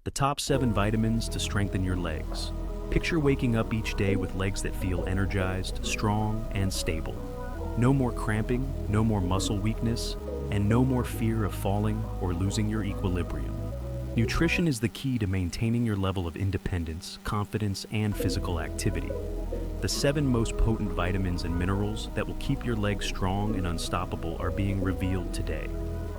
The top 7 vitamins to strengthen your legs. Picture waking up each day with legs that feel energized, strong, and stable. No more cramping, no more muscle weakness, and no more fear of falling or losing your equilibrium. Nutrition is the key to maintaining your level of independence, confidence, and physical activity. The 7 most potent vitamins and minerals that will keep your legs strong and unstoppable are being revealed today.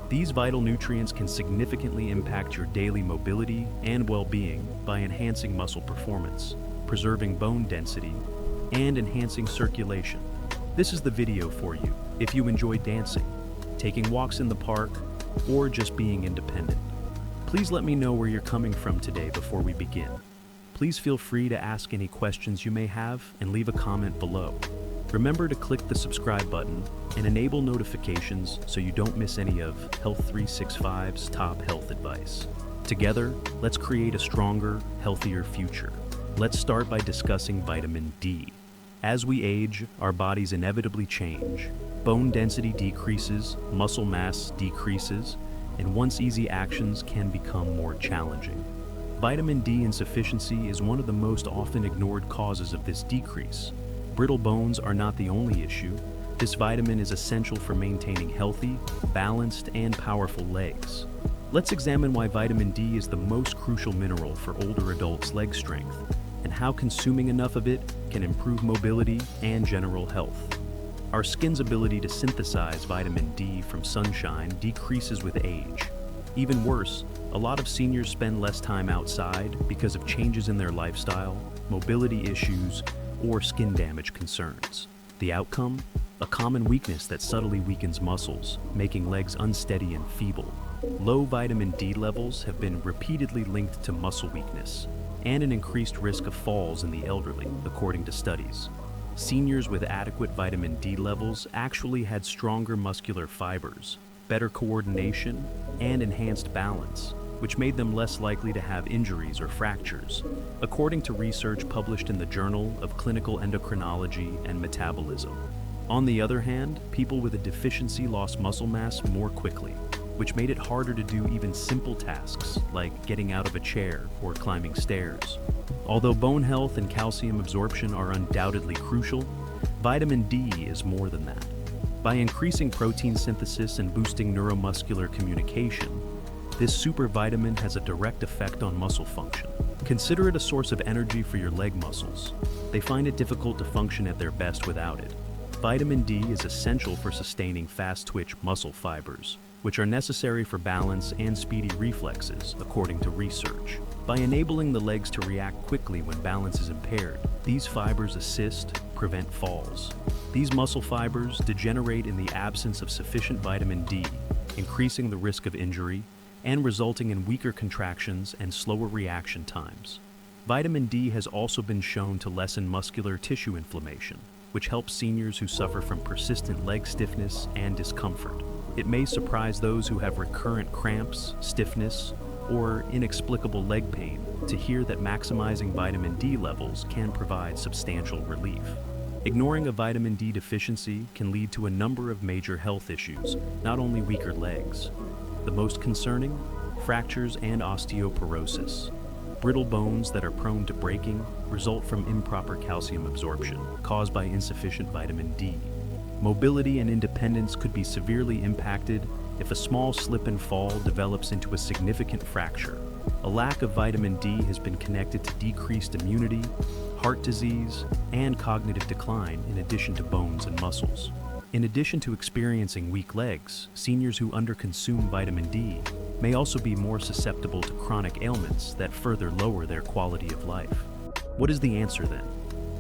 These vital nutrients can significantly impact your daily mobility and well-being by enhancing muscle performance, preserving bone density, and enhancing circulation. This is the video for you if you enjoy dancing, taking walks in the park, or just being independent. Please let me know where you're coming from today before we begin. Please feel free to ask any questions you may have and leave a comment below. Remember to click the subscribe button and enable notifications so you don't miss any of Health 365's top health advice. Together, let's create a stronger, healthier future. Let's start by discussing vitamin D. As we age, our bodies inevitably change. Bone density decreases, muscle mass decreases, and once easy actions can become more challenging. Vitamin D insufficiency is one of the most often ignored causes of this decrease. Brittle bones are not the only issue. This vitamin is essential for maintaining healthy, balanced, and powerful legs. Let's examine why vitamin D is the most crucial mineral for older adults' leg strength, and how consuming enough of it can improve mobility and general health. Our skin's ability to synthesize vitamin D from sunshine decreases with age. Even worse, a lot of seniors spend less time outside because of changes in their lifestyle, mobility issues, or skin damage concerns. The outcome? A common weakness that subtly weakens muscles, making legs unsteady and feeble. Low vitamin D levels have been repeatedly linked to muscle weakness and an increased risk of falls in the elderly, according to studies. Seniors with adequate vitamin D levels actually had stronger muscular fibers, better coordination, and enhanced balance, which made them less likely to have injuries or fractures, according to research published in the Journal of Clinical Endocrinology and Metabolism. On the other hand, people with a deficiency lost muscle mass more quickly, which made it harder to do even simple tasks like getting out of a chair or climbing stairs. Although bone health and calcium absorption are undoubtedly crucial, vitamin D is more than that. By increasing protein synthesis and boosting neuromuscular communication, this supervitamin has a direct effect on muscle function. Consider it a source of energy for your leg muscles. They find it difficult to function at their best without it. Vitamin D is essential for sustaining fast-twitch muscle fibers, which are necessary for balance and speedy reflexes, according to research. By enabling the legs to react quickly when balance is impaired, these fibers prevent falls. These muscle fibers degenerate in the absence of sufficient vitamin D, increasing the risk of injury and resulting in weaker contractions and slower reaction times. Vitamin D has also been shown to lessen muscular tissue inflammation, which helps seniors who suffer from persistent leg stiffness and discomfort. It may surprise those who have recurrent cramps, stiffness, or inexplicable leg pain to hear that maximizing vitamin D levels can provide substantial relief. Ignoring a vitamin D deficiency can lead to a number of major health issues, not only weaker legs. The most concerning? Fractures and osteoporosis. Brittle bones that are prone to breaking result from improper calcium absorption caused by insufficient vitamin D. Mobility and independence could be severely impacted if a small slip and fall develops into a significant fracture. A lack of vitamin D has been connected to decreased immunity, heart disease, and cognitive decline in addition to bones and muscles. In addition to experiencing weak legs, seniors who underconsume vitamin D may also be more susceptible to chronic ailments that further lower their quality of life. What is the answer then?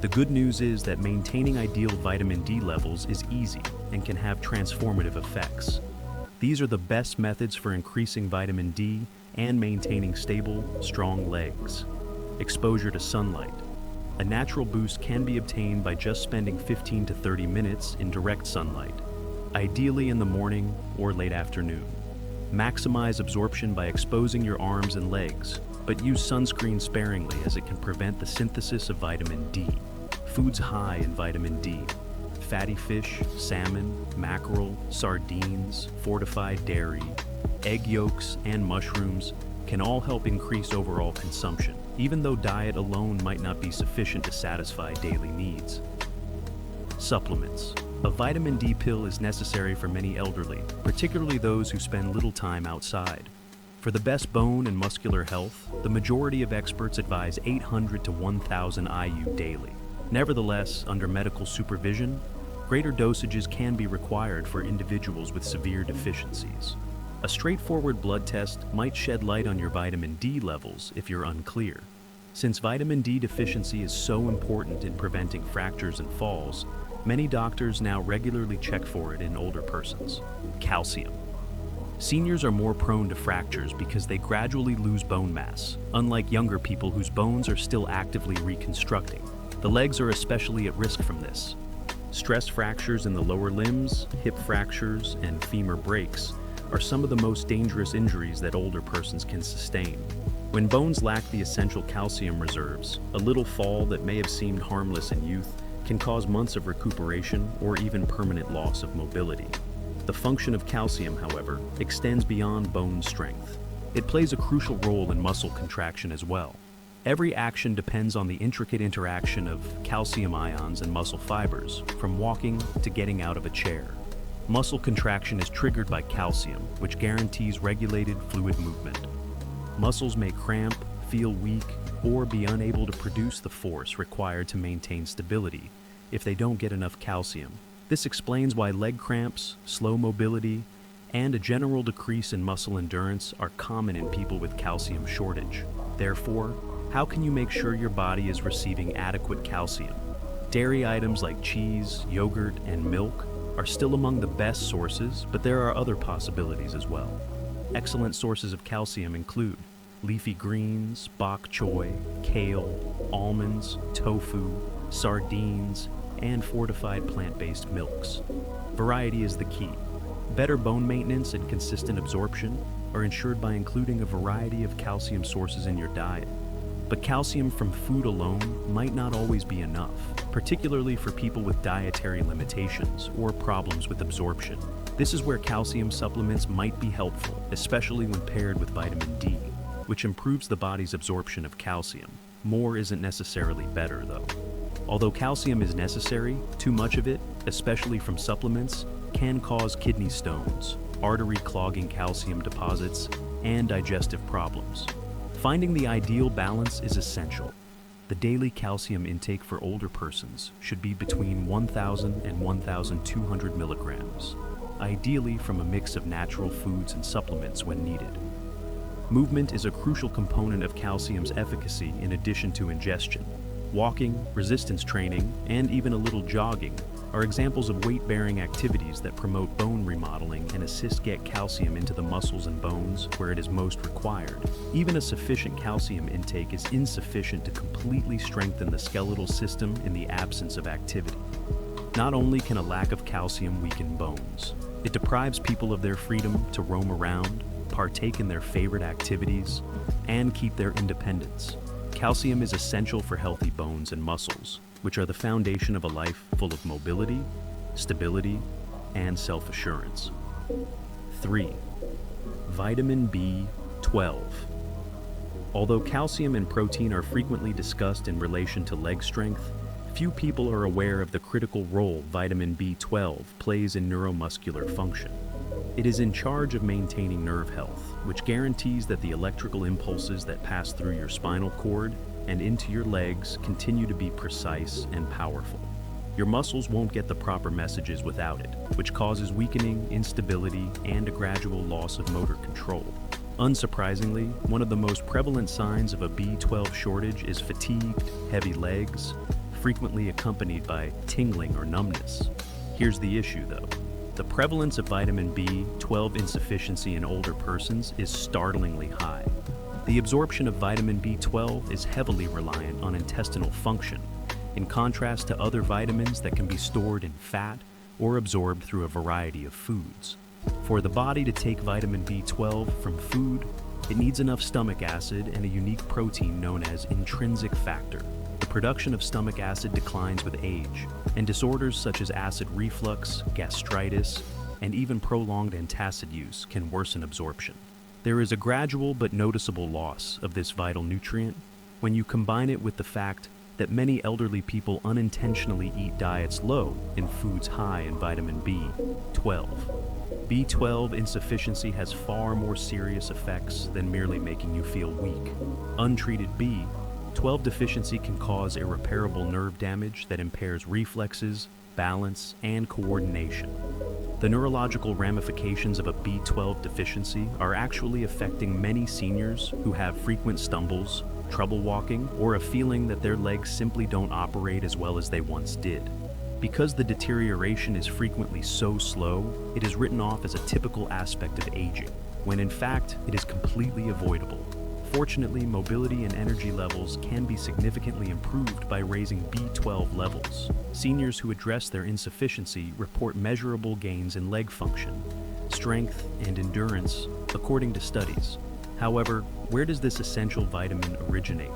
The good news is that maintaining ideal vitamin D levels is easy and can have transformative effects. These are the best methods for increasing vitamin D and maintaining stable, strong legs. Exposure to sunlight. A natural boost can be obtained by just spending 15 to 30 minutes in direct sunlight, ideally in the morning or late afternoon. Maximize absorption by exposing your arms and legs, but use sunscreen sparingly as it can prevent the synthesis of vitamin D. Foods high in vitamin D. Fatty fish, salmon, mackerel, sardines, fortified dairy, egg yolks, and mushrooms can all help increase overall consumption, even though diet alone might not be sufficient to satisfy daily needs. Supplements. A vitamin D pill is necessary for many elderly, particularly those who spend little time outside. For the best bone and muscular health, the majority of experts advise 800 to 1,000 IU daily. Nevertheless, under medical supervision, greater dosages can be required for individuals with severe deficiencies. A straightforward blood test might shed light on your vitamin D levels if you're unclear. Since vitamin D deficiency is so important in preventing fractures and falls, many doctors now regularly check for it in older persons. Calcium. Seniors are more prone to fractures because they gradually lose bone mass, unlike younger people whose bones are still actively reconstructing. The legs are especially at risk from this. Stress fractures in the lower limbs, hip fractures, and femur breaks are some of the most dangerous injuries that older persons can sustain. When bones lack the essential calcium reserves, a little fall that may have seemed harmless in youth can cause months of recuperation or even permanent loss of mobility. The function of calcium, however, extends beyond bone strength. It plays a crucial role in muscle contraction as well. Every action depends on the intricate interaction of calcium ions and muscle fibers, from walking to getting out of a chair. Muscle contraction is triggered by calcium, which guarantees regulated fluid movement. Muscles may cramp, feel weak, or be unable to produce the force required to maintain stability if they don't get enough calcium. This explains why leg cramps, slow mobility, and a general decrease in muscle endurance are common in people with calcium shortage. Therefore, how can you make sure your body is receiving adequate calcium? Dairy items like cheese, yogurt, and milk are still among the best sources, but there are other possibilities as well. Excellent sources of calcium include leafy greens, bok choy, kale, almonds, tofu, sardines, and fortified plant-based milks. Variety is the key. Better bone maintenance and consistent absorption are ensured by including a variety of calcium sources in your diet. But calcium from food alone might not always be enough, particularly for people with dietary limitations or problems with absorption. This is where calcium supplements might be helpful, especially when paired with vitamin D, which improves the body's absorption of calcium. More isn't necessarily better, though. Although calcium is necessary, too much of it, especially from supplements, can cause kidney stones, artery-clogging calcium deposits, and digestive problems. Finding the ideal balance is essential. The daily calcium intake for older persons should be between 1,000 and 1,200 milligrams, ideally from a mix of natural foods and supplements when needed. Movement is a crucial component of calcium's efficacy in addition to ingestion. Walking, resistance training, and even a little jogging are examples of weight-bearing activities that promote bone remodeling and assist get calcium into the muscles and bones where it is most required. Even a sufficient calcium intake is insufficient to completely strengthen the skeletal system in the absence of activity. Not only can a lack of calcium weaken bones, it deprives people of their freedom to roam around, partake in their favorite activities, and keep their independence. Calcium is essential for healthy bones and muscles, which are the foundation of a life full of mobility, stability, and self-assurance. 3. Vitamin B12. Although calcium and protein are frequently discussed in relation to leg strength, few people are aware of the critical role vitamin B12 plays in neuromuscular function. It is in charge of maintaining nerve health, which guarantees that the electrical impulses that pass through your spinal cord and into your legs continue to be precise and powerful. Your muscles won't get the proper messages without it, which causes weakening, instability, and a gradual loss of motor control. Unsurprisingly, one of the most prevalent signs of a B12 shortage is fatigued, heavy legs, frequently accompanied by tingling or numbness. Here's the issue, though. The prevalence of vitamin B12 insufficiency in older persons is startlingly high. The absorption of vitamin B12 is heavily reliant on intestinal function, in contrast to other vitamins that can be stored in fat or absorbed through a variety of foods. For the body to take vitamin B12 from food, it needs enough stomach acid and a unique protein known as intrinsic factor. The production of stomach acid declines with age, and disorders such as acid reflux, gastritis, and even prolonged antacid use can worsen absorption. There is a gradual but noticeable loss of this vital nutrient when you combine it with the fact that many elderly people unintentionally eat diets low in foods high in vitamin B12. B12 insufficiency has far more serious effects than merely making you feel weak. Untreated B12 deficiency can cause irreparable nerve damage that impairs reflexes, balance, and coordination. The neurological ramifications of a B12 deficiency are actually affecting many seniors who have frequent stumbles, trouble walking, or a feeling that their legs simply don't operate as well as they once did. Because the deterioration is frequently so slow, it is written off as a typical aspect of aging, when in fact it is completely avoidable. Fortunately, mobility and energy levels can be significantly improved by raising B12 levels. Seniors who address their insufficiency report measurable gains in leg function, strength, and endurance, according to studies. However, where does this essential vitamin originate?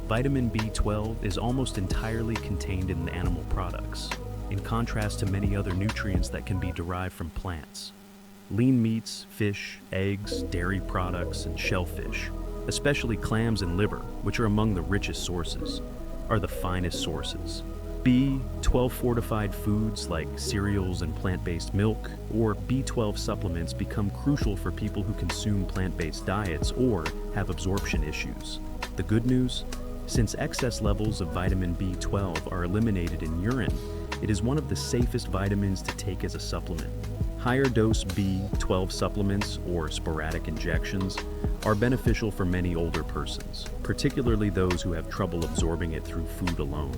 Vitamin B12 is almost entirely contained in animal products, in contrast to many other nutrients that can be derived from plants. Lean meats, fish, eggs, dairy products, and shellfish, especially clams and liver, which are among the richest sources, are the finest sources. B12 fortified foods like cereals and plant-based milk or B12 supplements become crucial for people who consume plant-based diets or have absorption issues. The good news? Since excess levels of vitamin B12 are eliminated in urine, it is one of the safest vitamins to take as a supplement. Higher dose B12 supplements or sporadic injections are beneficial for many older persons, particularly those who have trouble absorbing it through food alone.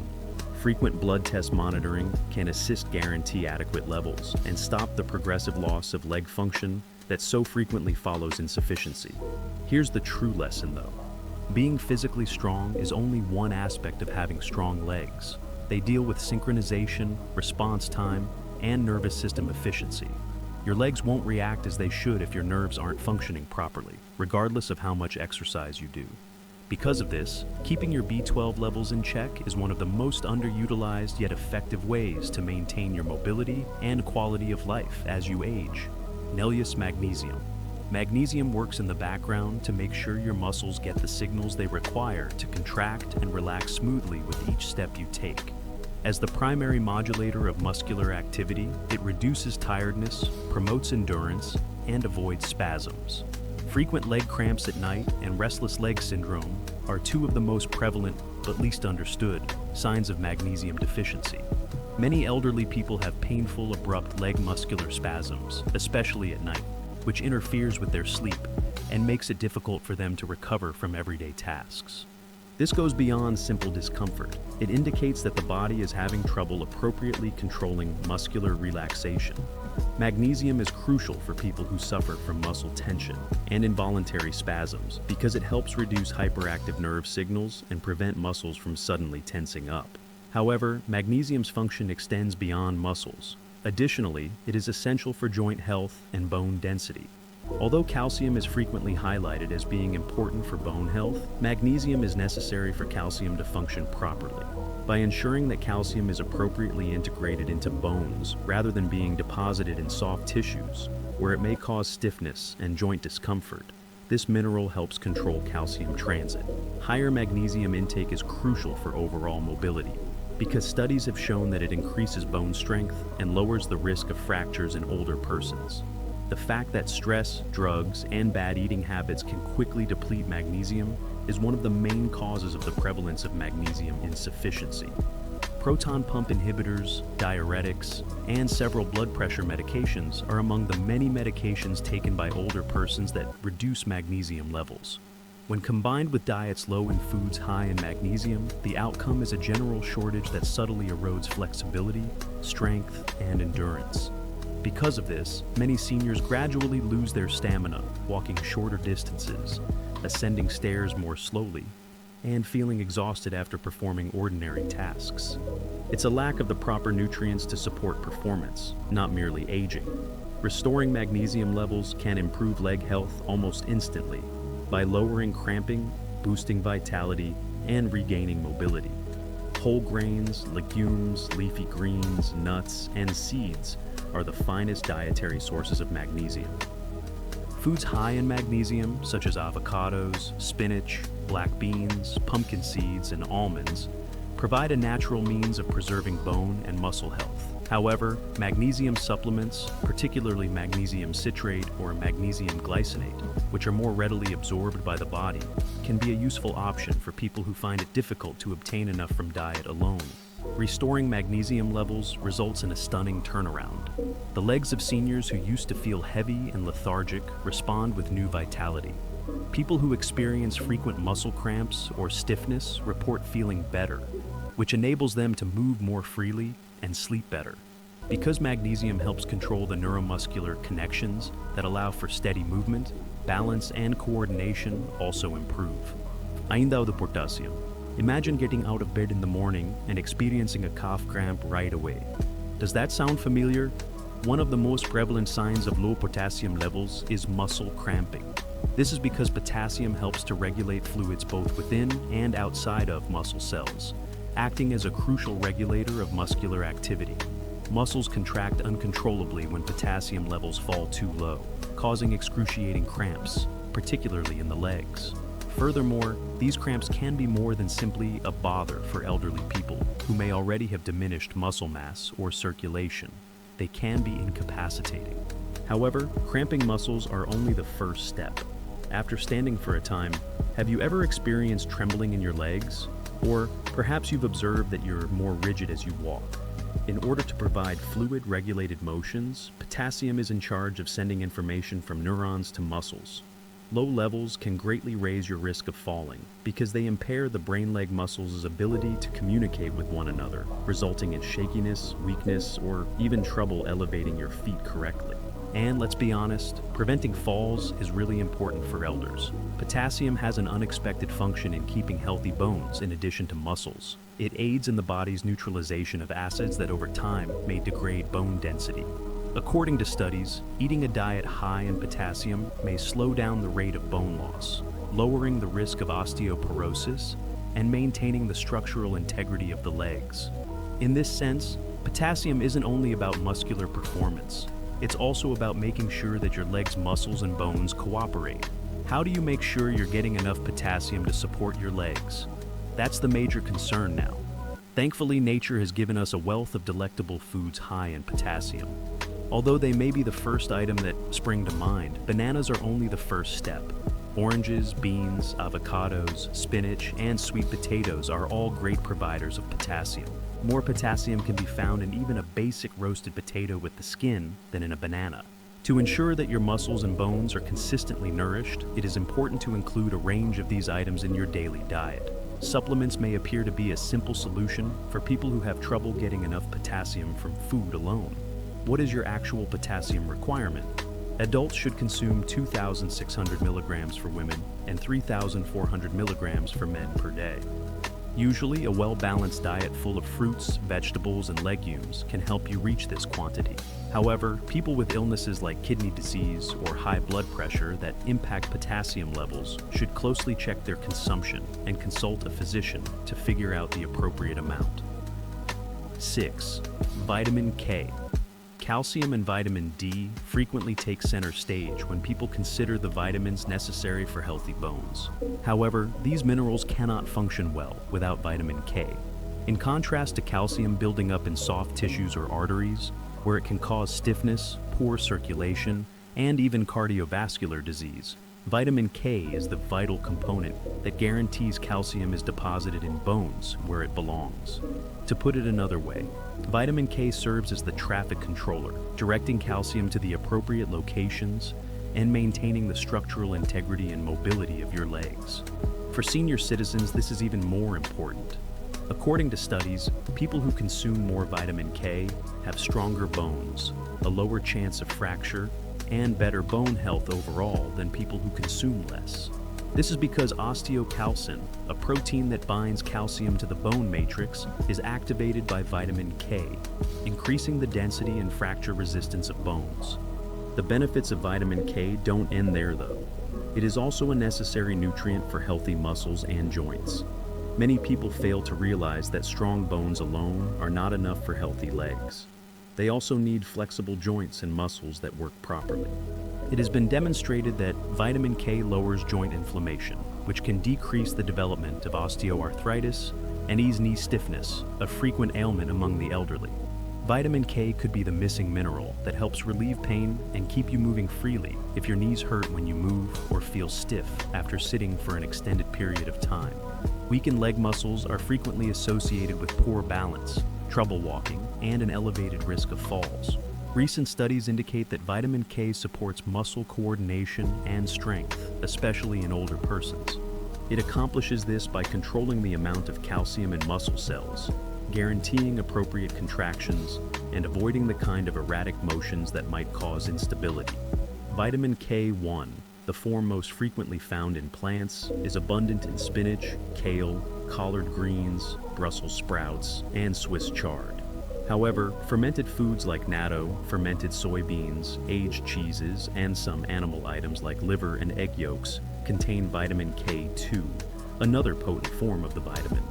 Frequent blood test monitoring can assist guarantee adequate levels and stop the progressive loss of leg function that so frequently follows insufficiency. Here's the true lesson though. Being physically strong is only one aspect of having strong legs. They deal with synchronization, response time, and nervous system efficiency. Your legs won't react as they should if your nerves aren't functioning properly, regardless of how much exercise you do. Because of this, keeping your B12 levels in check is one of the most underutilized yet effective ways to maintain your mobility and quality of life as you age. Magnesium. Magnesium works in the background to make sure your muscles get the signals they require to contract and relax smoothly with each step you take. As the primary modulator of muscular activity, it reduces tiredness, promotes endurance, and avoids spasms. Frequent leg cramps at night and restless leg syndrome are two of the most prevalent but least understood signs of magnesium deficiency. Many elderly people have painful, abrupt leg muscular spasms, especially at night, which interferes with their sleep and makes it difficult for them to recover from everyday tasks. This goes beyond simple discomfort. It indicates that the body is having trouble appropriately controlling muscular relaxation. Magnesium is crucial for people who suffer from muscle tension and involuntary spasms because it helps reduce hyperactive nerve signals and prevent muscles from suddenly tensing up. However, magnesium's function extends beyond muscles. Additionally, it is essential for joint health and bone density. Although calcium is frequently highlighted as being important for bone health, magnesium is necessary for calcium to function properly. By ensuring that calcium is appropriately integrated into bones rather than being deposited in soft tissues, where it may cause stiffness and joint discomfort, this mineral helps control calcium transit. Higher magnesium intake is crucial for overall mobility, because studies have shown that it increases bone strength and lowers the risk of fractures in older persons. The fact that stress, drugs, and bad eating habits can quickly deplete magnesium is one of the main causes of the prevalence of magnesium insufficiency. Proton pump inhibitors, diuretics, and several blood pressure medications are among the many medications taken by older persons that reduce magnesium levels. When combined with diets low in foods high in magnesium, the outcome is a general shortage that subtly erodes flexibility, strength, and endurance. Because of this, many seniors gradually lose their stamina, walking shorter distances, ascending stairs more slowly, and feeling exhausted after performing ordinary tasks. It's a lack of the proper nutrients to support performance, not merely aging. Restoring magnesium levels can improve leg health almost instantly by lowering cramping, boosting vitality, and regaining mobility. Whole grains, legumes, leafy greens, nuts, and seeds are the finest dietary sources of magnesium. Foods high in magnesium, such as avocados, spinach, black beans, pumpkin seeds, and almonds, provide a natural means of preserving bone and muscle health. However, magnesium supplements, particularly magnesium citrate or magnesium glycinate, which are more readily absorbed by the body, can be a useful option for people who find it difficult to obtain enough from diet alone. Restoring magnesium levels results in a stunning turnaround. The legs of seniors who used to feel heavy and lethargic respond with new vitality. People who experience frequent muscle cramps or stiffness report feeling better, which enables them to move more freely and sleep better. Because magnesium helps control the neuromuscular connections that allow for steady movement, balance and coordination also improve. Ainda do potassium. Imagine getting out of bed in the morning and experiencing a calf cramp right away. Does that sound familiar? One of the most prevalent signs of low potassium levels is muscle cramping. This is because potassium helps to regulate fluids both within and outside of muscle cells, acting as a crucial regulator of muscular activity. Muscles contract uncontrollably when potassium levels fall too low, causing excruciating cramps, particularly in the legs. Furthermore, these cramps can be more than simply a bother for elderly people who may already have diminished muscle mass or circulation. They can be incapacitating. However, cramping muscles are only the first step. After standing for a time, have you ever experienced trembling in your legs? Or perhaps you've observed that you're more rigid as you walk. In order to provide fluid-regulated motions, potassium is in charge of sending information from neurons to muscles. Low levels can greatly raise your risk of falling because they impair the brain-leg muscles' ability to communicate with one another, resulting in shakiness, weakness, or even trouble elevating your feet correctly. And let's be honest, preventing falls is really important for elders. Potassium has an unexpected function in keeping healthy bones in addition to muscles. It aids in the body's neutralization of acids that over time may degrade bone density. According to studies, eating a diet high in potassium may slow down the rate of bone loss, lowering the risk of osteoporosis and maintaining the structural integrity of the legs. In this sense, potassium isn't only about muscular performance. It's also about making sure that your legs' muscles and bones cooperate. How do you make sure you're getting enough potassium to support your legs? That's the major concern now. Thankfully, nature has given us a wealth of delectable foods high in potassium. Although they may be the first item that spring to mind, bananas are only the first step. Oranges, beans, avocados, spinach, and sweet potatoes are all great providers of potassium. More potassium can be found in even a basic roasted potato with the skin than in a banana. To ensure that your muscles and bones are consistently nourished, it is important to include a range of these items in your daily diet. Supplements may appear to be a simple solution for people who have trouble getting enough potassium from food alone. What is your actual potassium requirement? Adults should consume 2,600 milligrams for women and 3,400 milligrams for men per day. Usually, a well-balanced diet full of fruits, vegetables, and legumes can help you reach this quantity. However, people with illnesses like kidney disease or high blood pressure that impact potassium levels should closely check their consumption and consult a physician to figure out the appropriate amount. 6. Vitamin K. Calcium and vitamin D frequently take center stage when people consider the vitamins necessary for healthy bones. However, these minerals cannot function well without vitamin K. In contrast to calcium building up in soft tissues or arteries, where it can cause stiffness, poor circulation, and even cardiovascular disease, vitamin K is the vital component that guarantees calcium is deposited in bones where it belongs. To put it another way, vitamin K serves as the traffic controller, directing calcium to the appropriate locations and maintaining the structural integrity and mobility of your legs. For senior citizens, this is even more important. According to studies, people who consume more vitamin K have stronger bones, a lower chance of fracture, and better bone health overall than people who consume less. This is because osteocalcin, a protein that binds calcium to the bone matrix, is activated by vitamin K, increasing the density and fracture resistance of bones. The benefits of vitamin K don't end there though. It is also a necessary nutrient for healthy muscles and joints. Many people fail to realize that strong bones alone are not enough for healthy legs. They also need flexible joints and muscles that work properly. It has been demonstrated that vitamin K lowers joint inflammation, which can decrease the development of osteoarthritis and ease knee stiffness, a frequent ailment among the elderly. Vitamin K could be the missing mineral that helps relieve pain and keep you moving freely if your knees hurt when you move or feel stiff after sitting for an extended period of time. Weakened leg muscles are frequently associated with poor balance, trouble walking, and an elevated risk of falls. Recent studies indicate that vitamin K supports muscle coordination and strength, especially in older persons. It accomplishes this by controlling the amount of calcium in muscle cells, guaranteeing appropriate contractions, and avoiding the kind of erratic motions that might cause instability. Vitamin K1, the form most frequently found in plants, is abundant in spinach, kale, collard greens, Brussels sprouts, and Swiss chard. However, fermented foods like natto, fermented soybeans, aged cheeses, and some animal items like liver and egg yolks contain vitamin K2, another potent form of the vitamin.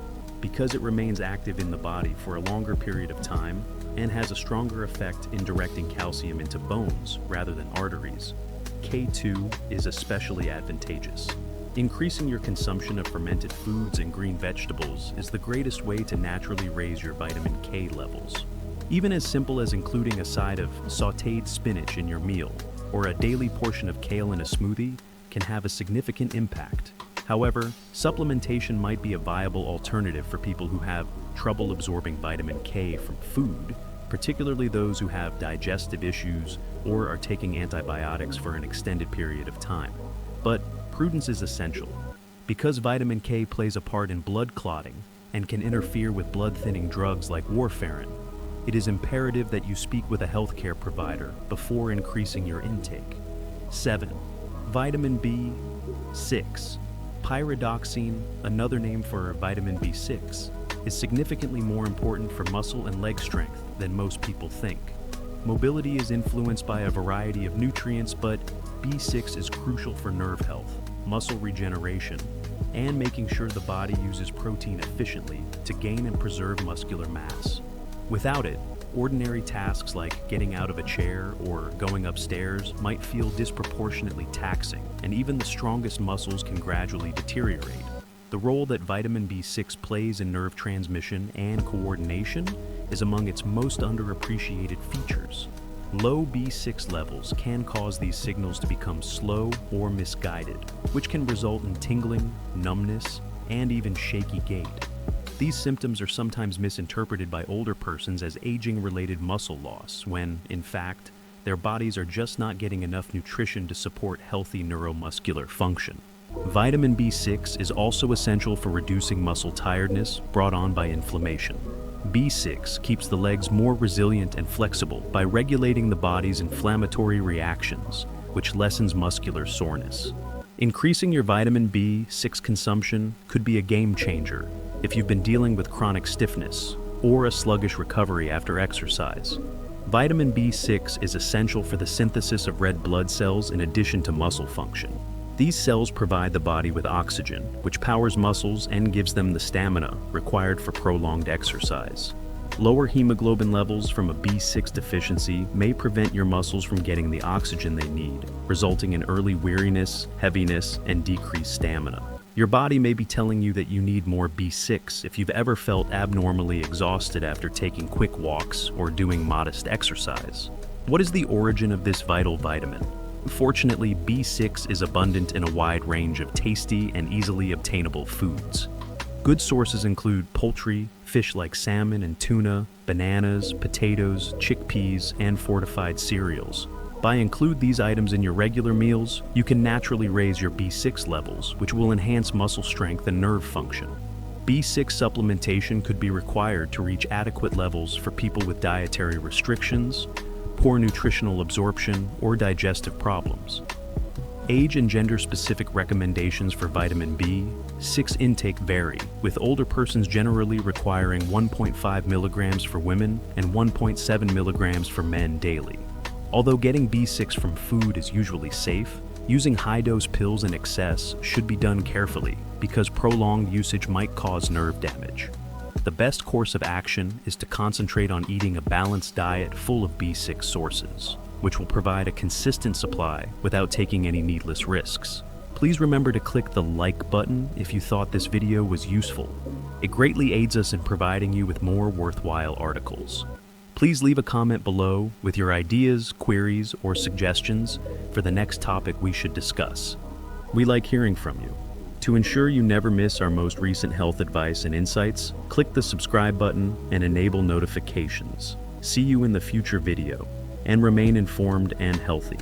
Because it remains active in the body for a longer period of time and has a stronger effect in directing calcium into bones rather than arteries, K2 is especially advantageous. Increasing your consumption of fermented foods and green vegetables is the greatest way to naturally raise your vitamin K levels. Even as simple as including a side of sautéed spinach in your meal or a daily portion of kale in a smoothie can have a significant impact. However, supplementation might be a viable alternative for people who have trouble absorbing vitamin K from food, particularly those who have digestive issues or are taking antibiotics for an extended period of time. But prudence is essential. Because vitamin K plays a part in blood clotting and can interfere with blood-thinning drugs like warfarin, it is imperative that you speak with a healthcare provider before increasing your intake. 7. Vitamin B6. Pyridoxine, another name for vitamin B6, is significantly more important for muscle and leg strength than most people think. Mobility is influenced by a variety of nutrients, but B6 is crucial for nerve health, muscle regeneration, and making sure the body uses protein efficiently to gain and preserve muscular mass. Without it, ordinary tasks like getting out of a chair or going upstairs might feel disproportionately taxing, and even the strongest muscles can gradually deteriorate. The role that vitamin B6 plays in nerve transmission and coordination is among its most underappreciated features. Low B6 levels can cause these signals to become slow or misguided, which can result in tingling, numbness, and even shaky gait. These symptoms are sometimes misinterpreted by older persons as aging-related muscle loss, when, in fact, their bodies are just not getting enough nutrition to support healthy neuromuscular function. Vitamin B6 is also essential for reducing muscle tiredness brought on by inflammation. B6 keeps the legs more resilient and flexible by regulating the body's inflammatory reactions, which lessens muscular soreness. Increasing your vitamin B6 consumption could be a game changer if you've been dealing with chronic stiffness or a sluggish recovery after exercise. Vitamin B6 is essential for the synthesis of red blood cells in addition to muscle function. These cells provide the body with oxygen, which powers muscles and gives them the stamina required for prolonged exercise. Lower hemoglobin levels from a B6 deficiency may prevent your muscles from getting the oxygen they need, resulting in early weariness, heaviness, and decreased stamina. Your body may be telling you that you need more B6 if you've ever felt abnormally exhausted after taking quick walks or doing modest exercise. What is the origin of this vital vitamin? Fortunately, B6 is abundant in a wide range of tasty and easily obtainable foods. Good sources include poultry, fish like salmon and tuna, bananas, potatoes, chickpeas, and fortified cereals. By include these items in your regular meals, you can naturally raise your B6 levels, which will enhance muscle strength and nerve function. B6 supplementation could be required to reach adequate levels for people with dietary restrictions, poor nutritional absorption, or digestive problems. Age and gender-specific recommendations for vitamin B6 intake vary, with older persons generally requiring 1.5 milligrams for women and 1.7 milligrams for men daily. Although getting B6 from food is usually safe, using high-dose pills in excess should be done carefully because prolonged usage might cause nerve damage. The best course of action is to concentrate on eating a balanced diet full of B6 sources. which will provide a consistent supply without taking any needless risks. Please remember to click the like button if you thought this video was useful. It greatly aids us in providing you with more worthwhile articles. Please leave a comment below with your ideas, queries, or suggestions for the next topic we should discuss. We like hearing from you. To ensure you never miss our most recent health advice and insights, click the subscribe button and enable notifications. See you in the future video, and remain informed and healthy.